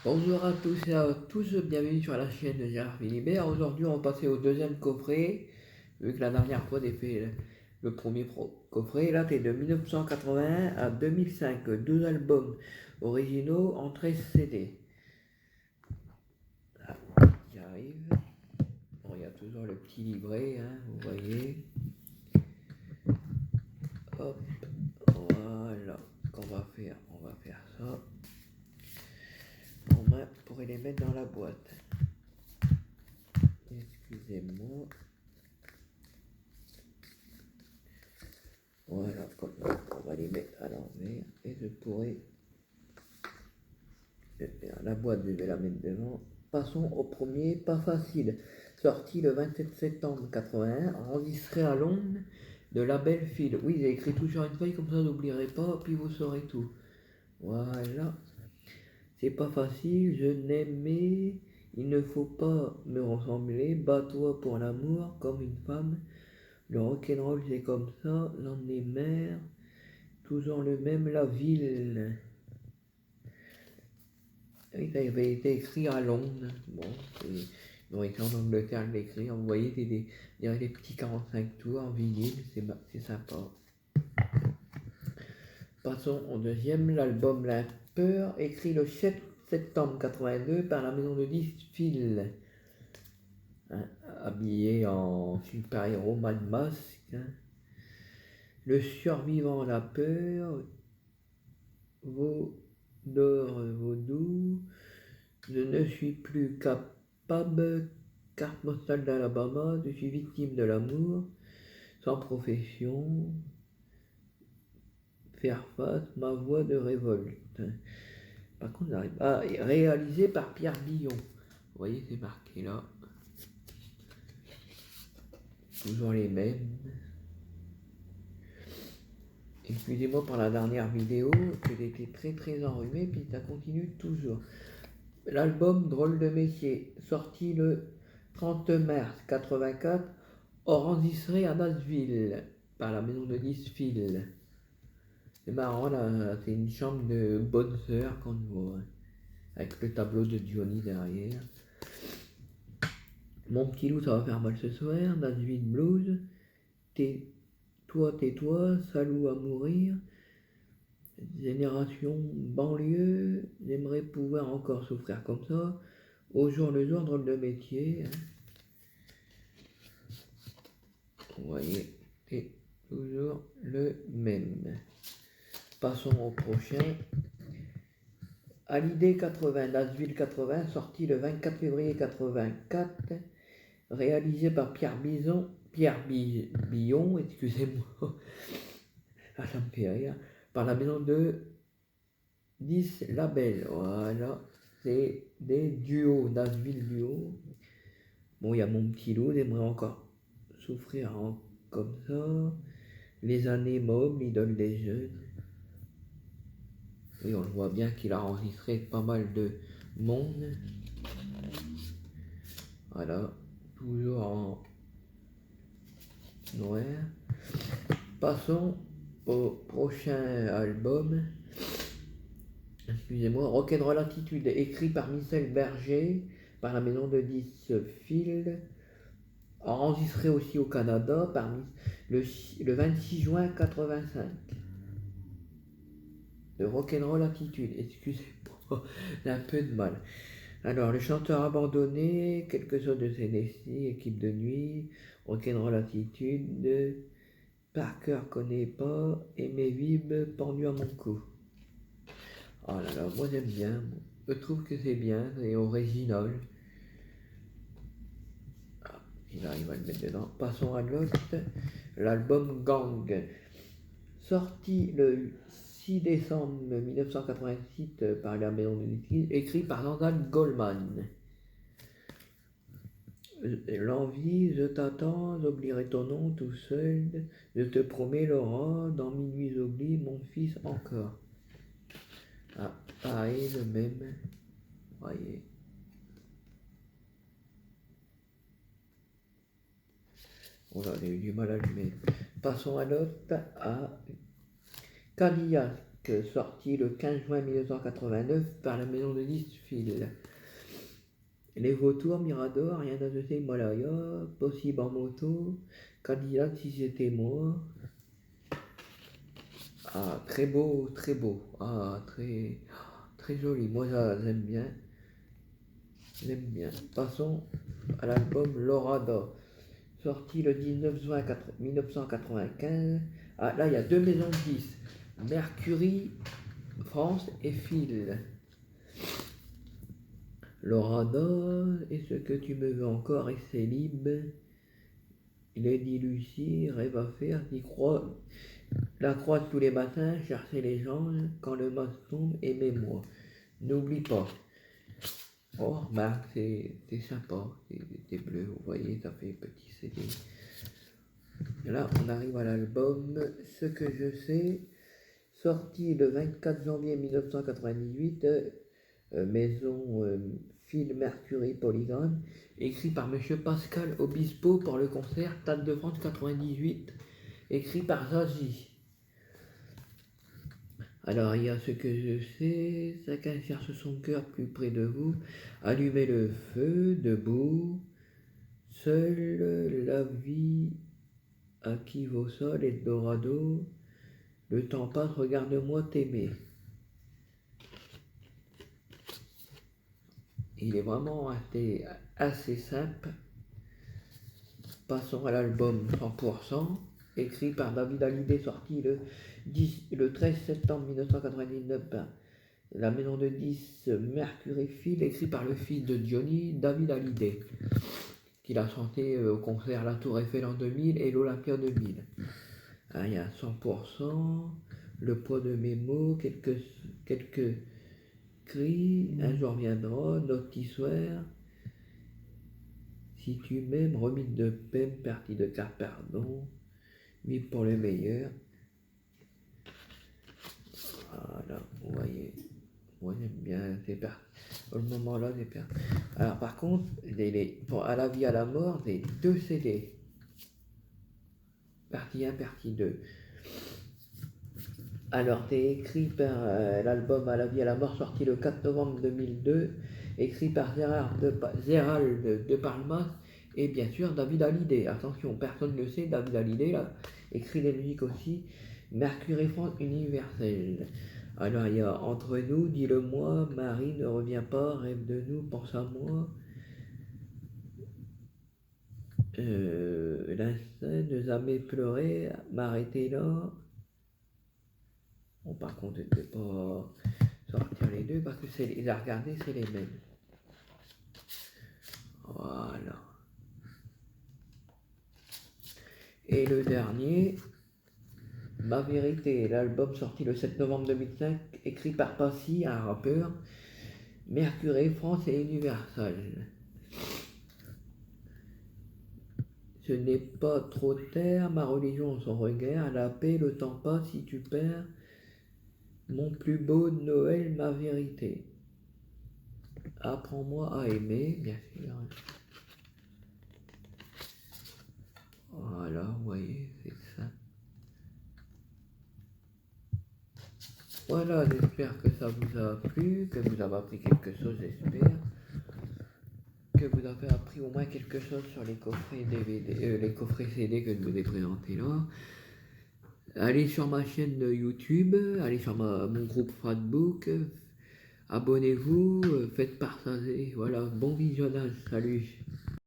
Bonjour à tous et à tous, bienvenue sur la chaîne de Gérard Philibert. Aujourd'hui, on va passer au deuxième coffret, vu que la dernière fois, j'ai fait le premier coffret. Là, c'est de 1981 à 2005, deux albums originaux en 13 CD. Ah, qui arrive. Bon, il y a toujours le petit livret, hein, vous voyez. Hop, voilà. Qu'on va faire, on va faire ça. On pourrait les mettre dans la boîte. Excusez-moi. Voilà, on va les mettre à l'envers et je pourrais faire la boîte, je vais la mettre devant. Passons au premier, pas facile, sorti le 27 septembre 81, enregistré à Londres de Label Phil. Oui, j'ai écrit tout sur une feuille, comme ça n'oublierez pas, puis vous saurez tout. Voilà, c'est pas facile, je n'aimais, il ne faut pas me ressembler, bats-toi pour l'amour comme une femme. Le rock'n'roll c'est comme ça, l'en est mère. Toujours le même, la ville. Oui, ça avait été écrit à Londres. Bon, ils ont été en Angleterre l'écrit. Vous voyez, des petits 45 tours en vinyle, c'est sympa. Passons au deuxième, l'album La Peur, écrit le 7 septembre 82 par la maison de disques Phil. Hein, habillé en super-héros Mad Mask. Hein. Le survivant La Peur, Vaudou, je ne suis plus capable, carte postale d'Alabama, je suis victime de l'amour, sans profession, faire face, ma voix de révolte. Par contre, j'arrive. Ah, réalisé par Pierre Billon. Vous voyez, c'est marqué là. Toujours les mêmes. Excusez-moi pour la dernière vidéo, que j'étais très enrhumé, puis ça continue toujours. L'album Drôle de métier, sorti le 30 mars 84, enregistré à Nashville par la maison de disques Phil. C'est marrant là, c'est une chambre de bonne sœur qu'on voit, hein, avec le tableau de Johnny derrière. Mon petit loup, ça va faire mal ce soir, Nashville Blues, tais-toi, salaud à mourir, génération banlieue, j'aimerais pouvoir encore souffrir comme ça, au jour le jour, drôle de métier. Hein. Vous voyez, c'est toujours le même. Passons au prochain. Hallyday 80, Nashville 80, sorti le 24 février 84, réalisé par Billon, excusez-moi, ah, ça me fait rire, par la maison de 10 labels. Voilà, c'est des duos, Nashville duo. Bon, il y a mon petit loup, j'aimerais encore souffrir comme ça. Les années mômes, l'idole des jeunes. Oui, on le voit bien qu'il a enregistré pas mal de monde. Voilà, toujours en noir. Passons au prochain album. Excusez-moi, Rock'n'Roll Attitude, écrit par Michel Berger, par la maison de disques Phil, enregistré aussi au Canada le 26 juin 85. De Rock'n'Roll Attitude, excusez-moi, j'ai un peu de mal. Alors, le chanteur abandonné, quelque chose de Tennessee, équipe de nuit, Rock'n'Roll Attitude, Parker connaît pas, Aimé Vib pendu à mon cou. Oh là là, moi j'aime bien, je trouve que c'est bien, c'est original. Ah, il arrive à le mettre dedans. Passons à l'autre, l'album Gang, sorti le 6 décembre 1986 par la maison de disques, écrit par Randall Goldman. L'envie, je t'attends, j'oublierai ton nom tout seul, je te promets Laura, dans minuit j'oublie mon fils encore. Ah, pareil, le même, voyez. Oh là, j'ai eu du mal à le mettre. Passons à l'autre, à Cadillac, sorti le 15 juin 1989 par la maison de disques Phil. Les vautours, Mirador, rien à jeter, Himalaya, possible en moto, Cadillac si c'était moi. Ah, très beau, très beau. Ah, très, très joli. Moi, j'aime bien. J'aime bien. Passons à l'album Lorada, sorti le 19 juin 1995. Ah, là, il y a deux maisons de disques, Mercury France et Phil. Lorada, est-ce que tu me veux encore et c'est libre? Lady Lucie, rêve à faire, t'y crois? La croix tous les matins, chercher les gens, quand le masque tombe, aimez-moi. N'oublie pas. Oh, remarque, c'est sympa, c'est bleu, vous voyez, ça fait petit CD. Et là, on arrive à l'album Ce que je sais, sorti le 24 janvier 1998, maison Phil Mercury Polygram, écrit par Monsieur Pascal Obispo pour le concert Stade de France 98, écrit par Zazie. Alors, il y a Ce que je sais, chacun cherche son cœur plus près de vous, allumez le feu, debout, seule la vie à qui vos sols, Eldorado, le temps passe, regarde-moi t'aimer. Il est vraiment assez simple. Passons à l'album 100%, écrit par David Hallyday, sorti le 13 septembre 1999. La maison de 10 Mercury Phil, écrit par le fils de Johnny, David Hallyday, qu'il a chanté au concert La Tour Eiffel en 2000 et l'Olympia 2000. Il y a 100%, le poids de mes mots, quelques cris, un jour viendra, notre histoire, si tu m'aimes, remise de peine, partie de car pardon, vivre pour le meilleur. Voilà, vous voyez, moi j'aime bien, c'est parti. Au moment là, c'est bien. Alors par contre, à la vie à la mort, j'ai deux CD. Partie 1, partie 2. Alors c'est écrit par l'album À la vie à la mort, sorti le 4 novembre 2002, écrit par Gérald de Palmas et bien sûr David Hallyday. Attention, personne ne le sait, David Hallyday là, écrit les musiques aussi. Mercury France universel. Alors il y a Entre nous, dis-le-moi, Marie ne revient pas, rêve de nous, pense à moi. L'instinct ne jamais pleurer, m'arrêter là. Bon, par contre, je ne vais pas sortir les deux parce que les à regarder, c'est les mêmes. Voilà. Et le dernier, Ma vérité, l'album sorti le 7 novembre 2005, écrit par Passy, un rappeur, Mercury France et Universal. Ce n'est pas trop terre, ma religion, son regard, la paix, le temps passe si tu perds. Mon plus beau Noël, ma vérité. Apprends-moi à aimer, bien sûr. Voilà, vous voyez, c'est ça. Voilà, j'espère que ça vous a plu, que vous avez appris quelque chose, j'espère. Que vous avez appris au moins quelque chose sur les coffrets DVD, les coffrets CD que je vous ai présentés là. Allez sur ma chaîne YouTube, allez sur mon groupe Facebook, abonnez-vous, faites partager. Voilà, bon visionnage, salut.